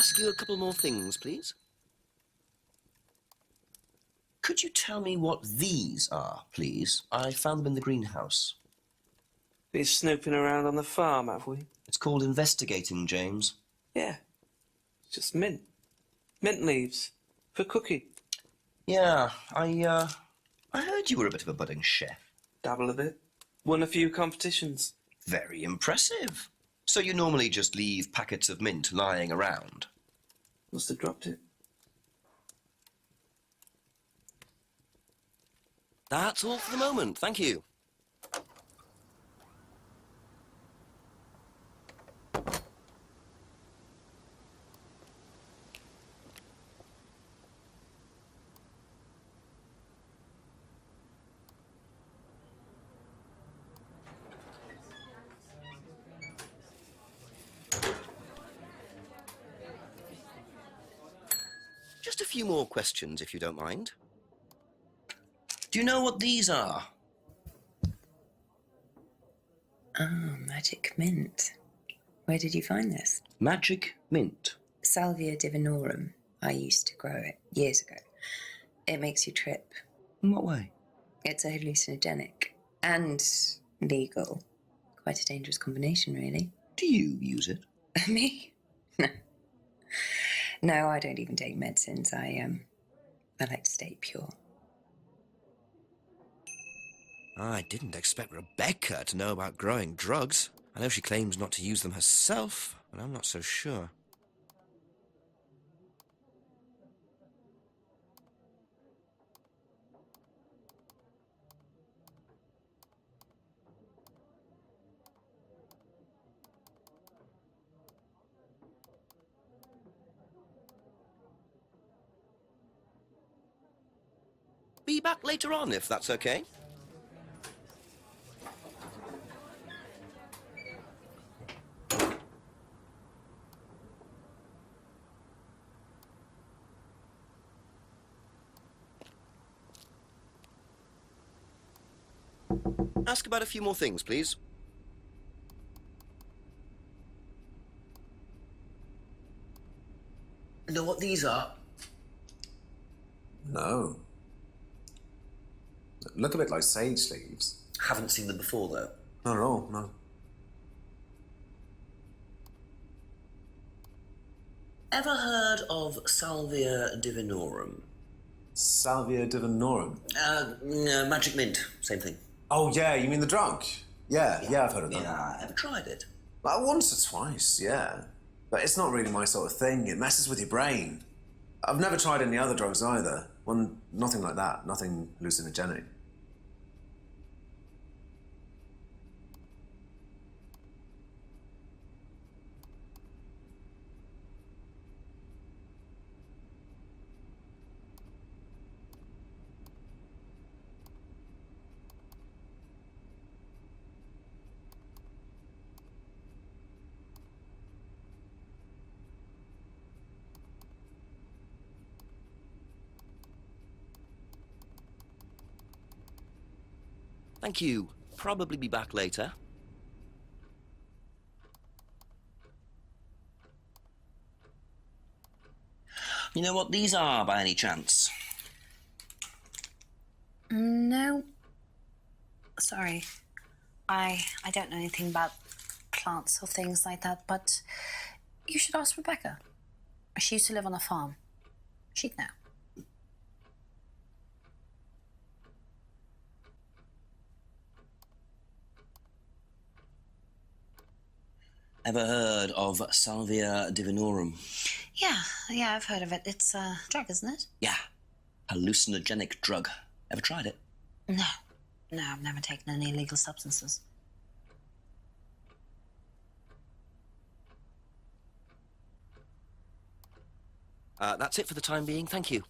ask you a couple more things, please? Could you tell me what these are, please? I found them in the greenhouse. Been snooping around on the farm, have we? It's called investigating, James. Yeah. It's just mint. Mint leaves. For cooking. Yeah, I heard you were a bit of a budding chef. Dabble a bit. Won a few competitions. Very impressive. So you normally just leave packets of mint lying around? Must have dropped it. That's all for the moment, thank you. Just a few more questions, if you don't mind. Do you know what these are? Ah, magic mint. Where did you find this? Magic mint. Salvia divinorum. I used to grow it years ago. It makes you trip. In what way? It's a hallucinogenic and legal. Quite a dangerous combination, really. Do you use it? Me? No. No, I don't even take medicines. I like to stay pure. I didn't expect Rebecca to know about growing drugs. I know she claims not to use them herself, but I'm not so sure. Be back later on, if that's okay. Ask about a few more things, please. Know what these are? No. Look a bit like sage leaves. Haven't seen them before, though. Not at all, no. Ever heard of Salvia divinorum? Salvia divinorum? Magic mint, same thing. Oh, yeah, you mean the drug? Yeah, I've heard of that. Yeah, ever tried it? Like, once or twice, yeah. But it's not really my sort of thing. It messes with your brain. I've never tried any other drugs either. Nothing like that. Nothing hallucinogenic. Thank you. Probably be back later. You know what these are, by any chance? No. Sorry. I don't know anything about plants or things like that, but you should ask Rebecca. She used to live on a farm. She'd know. Ever heard of Salvia divinorum? Yeah, I've heard of it. It's a drug, isn't it? Yeah. Hallucinogenic drug. Ever tried it? No, I've never taken any illegal substances. That's it for the time being, thank you.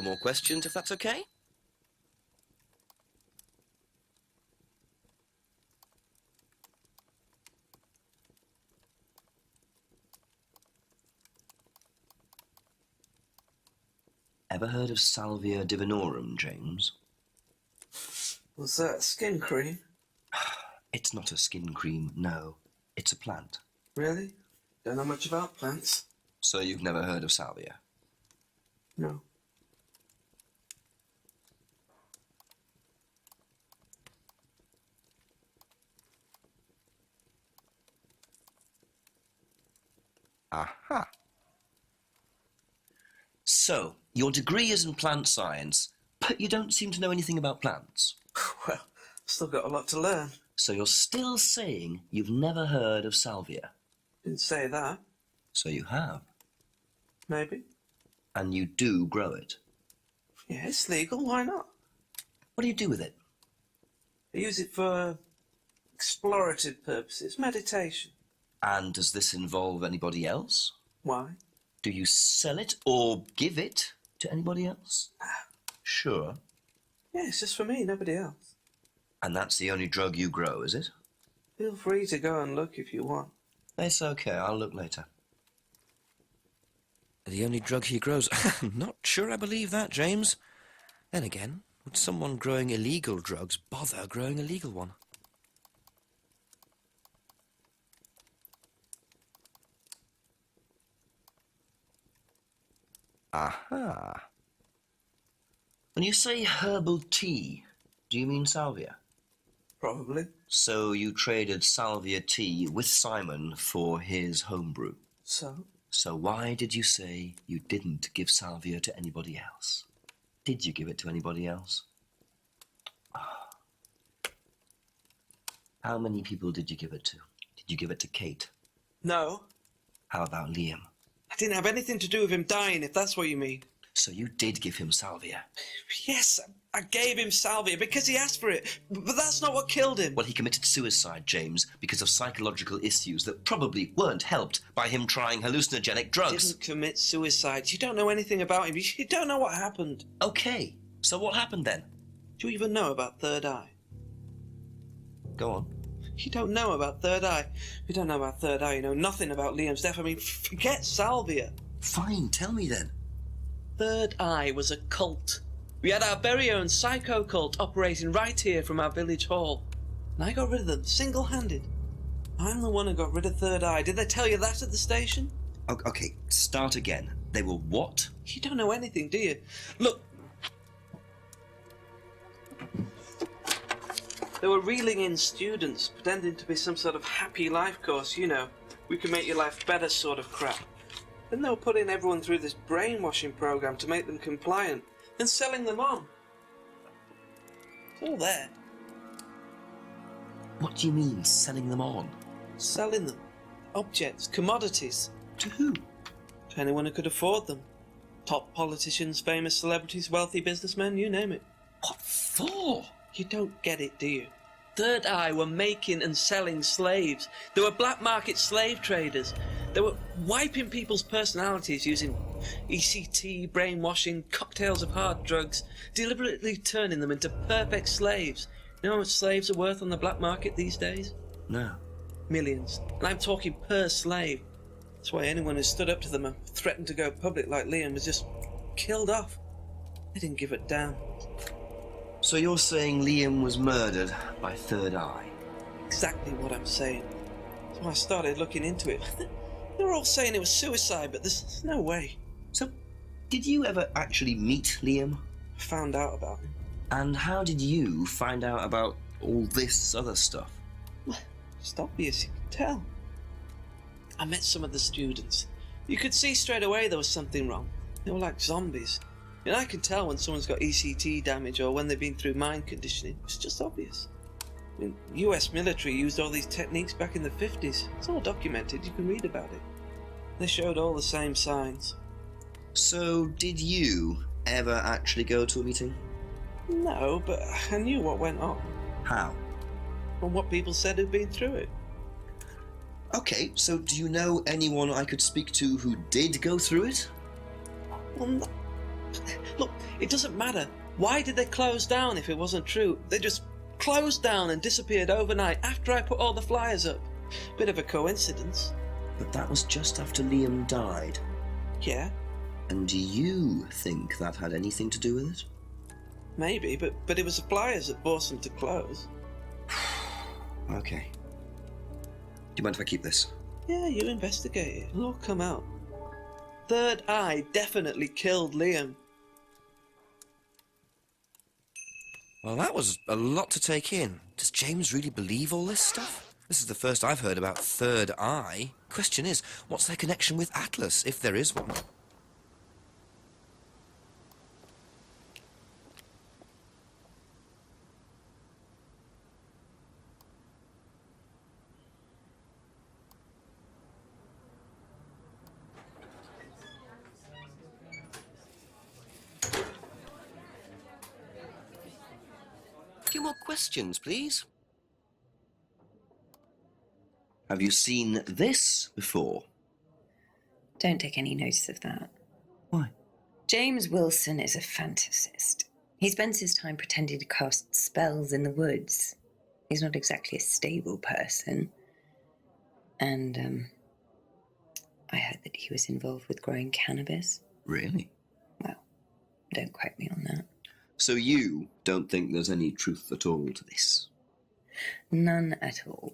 couple more questions, if that's okay? Ever heard of Salvia divinorum, James? Was that a skin cream? It's not a skin cream, no. It's a plant. Really? Don't know much about plants. So you've never heard of Salvia? No. Aha. So, your degree is in plant science, but you don't seem to know anything about plants. Well, still got a lot to learn. So you're still saying you've never heard of Salvia? Didn't say that. So you have. Maybe. And you do grow it. Yeah, it's legal. Why not? What do you do with it? I use it for explorative purposes, meditation. And does this involve anybody else? Why? Do you sell it or give it to anybody else? Sure. Yeah, it's just for me, nobody else. And that's the only drug you grow, is it? Feel free to go and look if you want. It's okay, I'll look later. The only drug he grows? I'm not sure I believe that, James. Then again, would someone growing illegal drugs bother growing a legal one? Aha. When you say herbal tea, do you mean salvia? Probably. So you traded salvia tea with Simon for his homebrew. So? So why did you say you didn't give salvia to anybody else? Did you give it to anybody else? How many people did you give it to? Did you give it to Kate? No. How about Liam? I didn't have anything to do with him dying, if that's what you mean. So you did give him salvia? Yes, I gave him salvia because he asked for it, but that's not what killed him. Well, he committed suicide, James, because of psychological issues that probably weren't helped by him trying hallucinogenic drugs. He didn't commit suicide. You don't know anything about him. You don't know what happened. Okay, so what happened then? Do you even know about Third Eye? Go on. You don't know about Third Eye. You don't know about Third Eye. You know nothing about Liam's death. I mean, forget salvia. Fine, tell me then. Third Eye was a cult. We had our very own psycho cult operating right here from our village hall. And I got rid of them, single-handed. I'm the one who got rid of Third Eye. Did they tell you that at the station? Okay, start again. They were what? You don't know anything, do you? Look. They were reeling in students, pretending to be some sort of happy life course, you know. We can make your life better sort of crap. Then they were putting everyone through this brainwashing program to make them compliant, and selling them on. It's all there. What do you mean, selling them on? Selling them. Objects, commodities. To who? To anyone who could afford them. Top politicians, famous celebrities, wealthy businessmen, you name it. What for? You don't get it, do you? Third Eye were making and selling slaves. They were black market slave traders. They were wiping people's personalities using ECT, brainwashing, cocktails of hard drugs, deliberately turning them into perfect slaves. You know how much slaves are worth on the black market these days? No. Millions. And I'm talking per slave. That's why anyone who stood up to them and threatened to go public like Liam was just killed off. They didn't give a damn. So you're saying Liam was murdered by Third Eye? Exactly what I'm saying. So I started looking into it. They were all saying it was suicide, but there's no way. So, did you ever actually meet Liam? I found out about him. And how did you find out about all this other stuff? It's obvious, you can tell. I met some of the students. You could see straight away there was something wrong. They were like zombies. And I can tell when someone's got ECT damage or when they've been through mind conditioning. It's just obvious. I mean, US military used all these techniques back in the 50s. It's all documented, you can read about it. They showed all the same signs. So, did you ever actually go to a meeting? No, but I knew what went on. How? From what people said who'd been through it. Okay, so do you know anyone I could speak to who did go through it? Well, Look, it doesn't matter. Why did they close down if it wasn't true? They just closed down and disappeared overnight after I put all the flyers up. Bit of a coincidence. But that was just after Liam died. Yeah, And do you think that had anything to do with it? maybe, but it was the flyers that forced them to close. Okay. Do you mind if I keep this? Yeah, you investigate it. It'll all come out. Third Eye definitely killed Liam. Well, that was a lot to take in. Does James really believe all this stuff? This is the first I've heard about Third Eye. Question is, what's their connection with Atlas, if there is one? A few more questions, please. Have you seen this before? Don't take any notice of that. Why? James Wilson is a fantasist. He spends his time pretending to cast spells in the woods. He's not exactly a stable person. And, I heard that he was involved with growing cannabis. Really? Well, don't quote me on that. So you don't think there's any truth at all to this? None at all.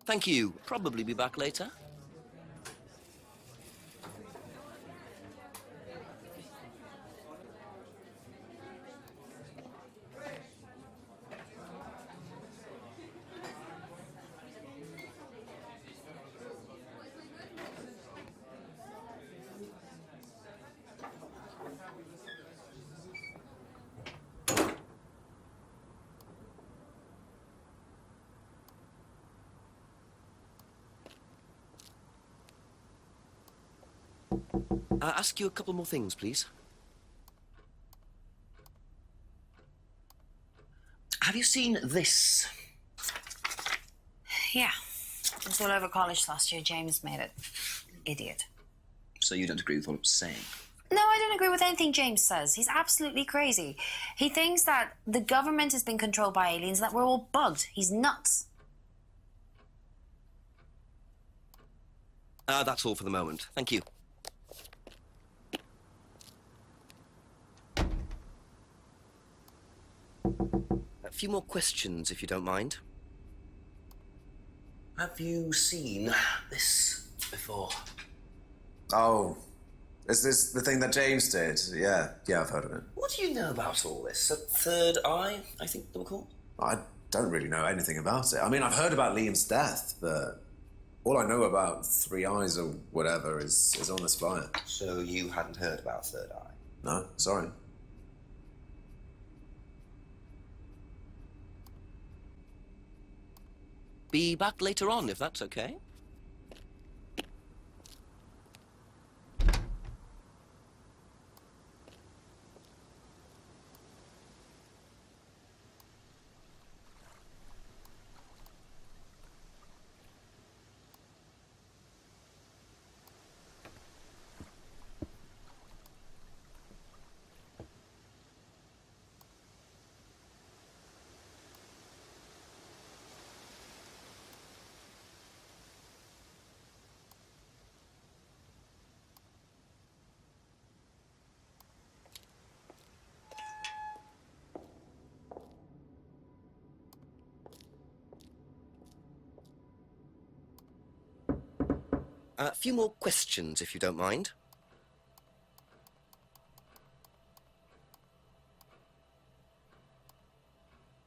Thank you. Probably be back later. Ask you a couple more things, please. Have you seen this? Yeah. It was all over college last year. James made it. Idiot. So you don't agree with what I'm saying? No, I don't agree with anything James says. He's absolutely crazy. He thinks that the government has been controlled by aliens, that we're all bugged. He's nuts. That's all for the moment. Thank you. A few more questions, if you don't mind. Have you seen this before? Oh, is this the thing that James did? Yeah, I've heard of it. What do you know about all this? A third eye, I think they were called? I don't really know anything about it. I mean, I've heard about Liam's death, but all I know about Three Eyes or whatever is on this flyer. So you hadn't heard about Third Eye? No, sorry. Be back later on, if that's okay. A few more questions, if you don't mind.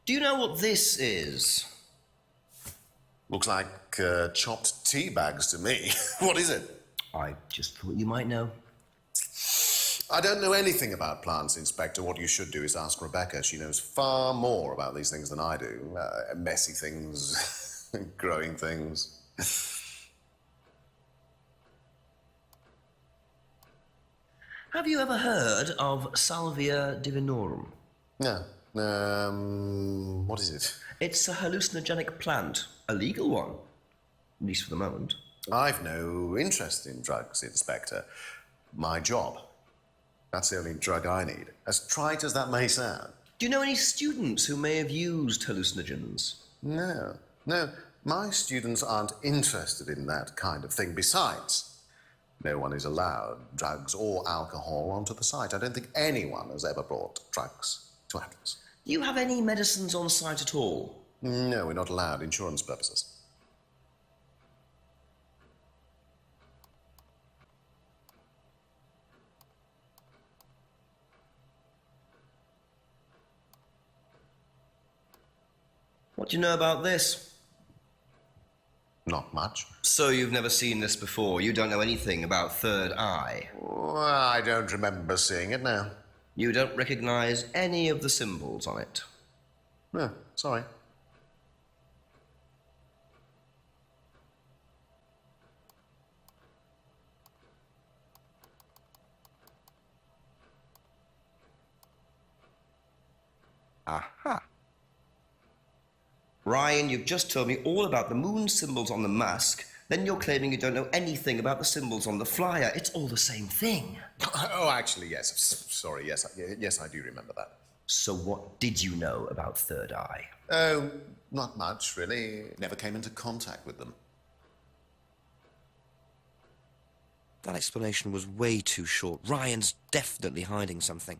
Do you know what this is? Looks like chopped tea bags to me. What is it? I just thought you might know. I don't know anything about plants, Inspector. What you should do is ask Rebecca. She knows far more about these things than I do. Messy things, growing things. Have you ever heard of Salvia divinorum? No, What is it? It's a hallucinogenic plant. A legal one. At least for the moment. I've no interest in drugs, Inspector. My job. That's the only drug I need. As trite as that may sound. Do you know any students who may have used hallucinogens? No. No, my students aren't interested in that kind of thing. Besides, no one is allowed drugs or alcohol onto the site. I don't think anyone has ever brought drugs to Atlas. Do you have any medicines on site at all? No, we're not allowed. Insurance purposes. What do you know about this? Not much. So you've never seen this before? You don't know anything about third eye? Well, I don't remember seeing it now. You don't recognize any of the symbols on it? No, sorry. Aha. Ryan, you've just told me all about the moon symbols on the mask. Then you're claiming you don't know anything about the symbols on the flyer. It's all the same thing. Oh, actually, yes. Sorry, yes, I do remember that. So what did you know about third eye? Oh, not much, really. Never came into contact with them. That explanation was way too short. Ryan's definitely hiding something.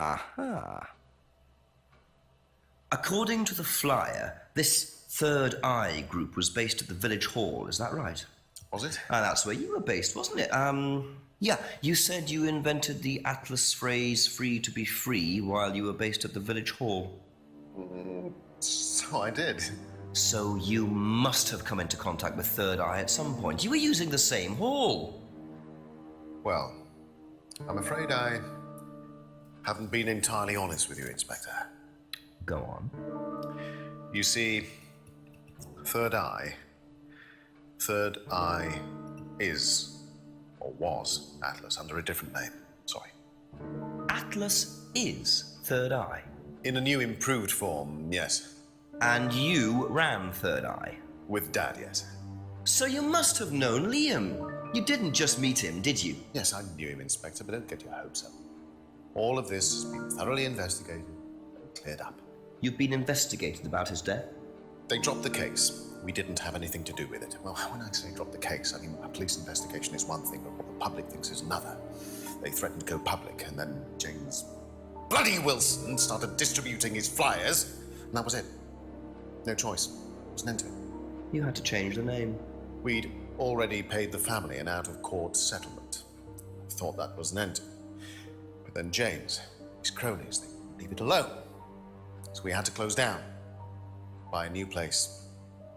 Aha. According to the flyer, this third eye group was based at the village hall, is that right? Was it? That's where you were based, wasn't it? Yeah, you said you invented the Atlas phrase free to be free while you were based at the village hall. So I did. So you must have come into contact with Third Eye at some point. You were using the same hall. Well, I'm afraid I haven't been entirely honest with you, Inspector. Go on. You see, Third Eye is, or was, Atlas under a different name. Sorry. Atlas is Third Eye. In a new improved form, yes. And you ran Third Eye. With Dad, yes. So you must have known Liam. You didn't just meet him, did you? Yes, I knew him, Inspector, but don't get your hopes up. All of this has been thoroughly investigated and cleared up. You've been investigated about his death? They dropped the case. We didn't have anything to do with it. Well, when I say drop the case, I mean a police investigation is one thing, but what the public thinks is another. They threatened to go public, and then James bloody Wilson started distributing his flyers, and that was it. No choice. It was an end to it. You had to change the name. We'd already paid the family an out-of-court settlement. Thought that was an end to it. But then James, his cronies, they wouldn't leave it alone. So we had to close down, buy a new place,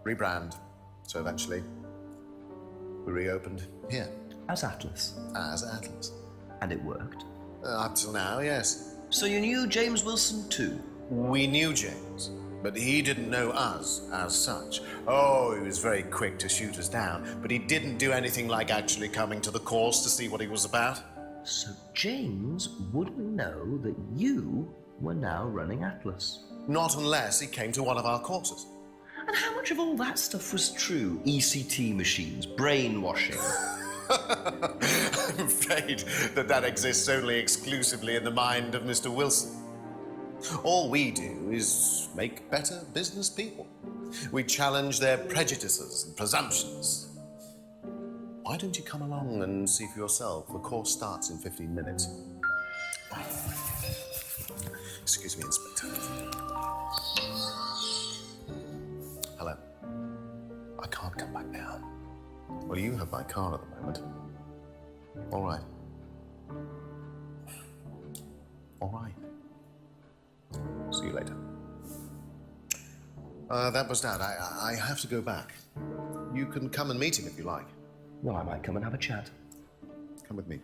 rebrand. So eventually, we reopened here. As Atlas. As Atlas. And it worked. Up till now, yes. So you knew James Wilson too? We knew James, but he didn't know us as such. Oh, he was very quick to shoot us down, but he didn't do anything like actually coming to the course to see what he was about. So James wouldn't know that you were now running Atlas? Not unless he came to one of our courses. And how much of all that stuff was true? ECT machines, brainwashing. I'm afraid that exists only exclusively in the mind of Mr. Wilson. All we do is make better business people. We challenge their prejudices and presumptions. Why don't you come along and see for yourself? The course starts in 15 minutes. Excuse me, Inspector. Hello. I can't come back now. Well, you have my car at the moment. All right. All right. See you later. That was Dad. I have to go back. You can come and meet him if you like. Well, I might come and have a chat. Come with me.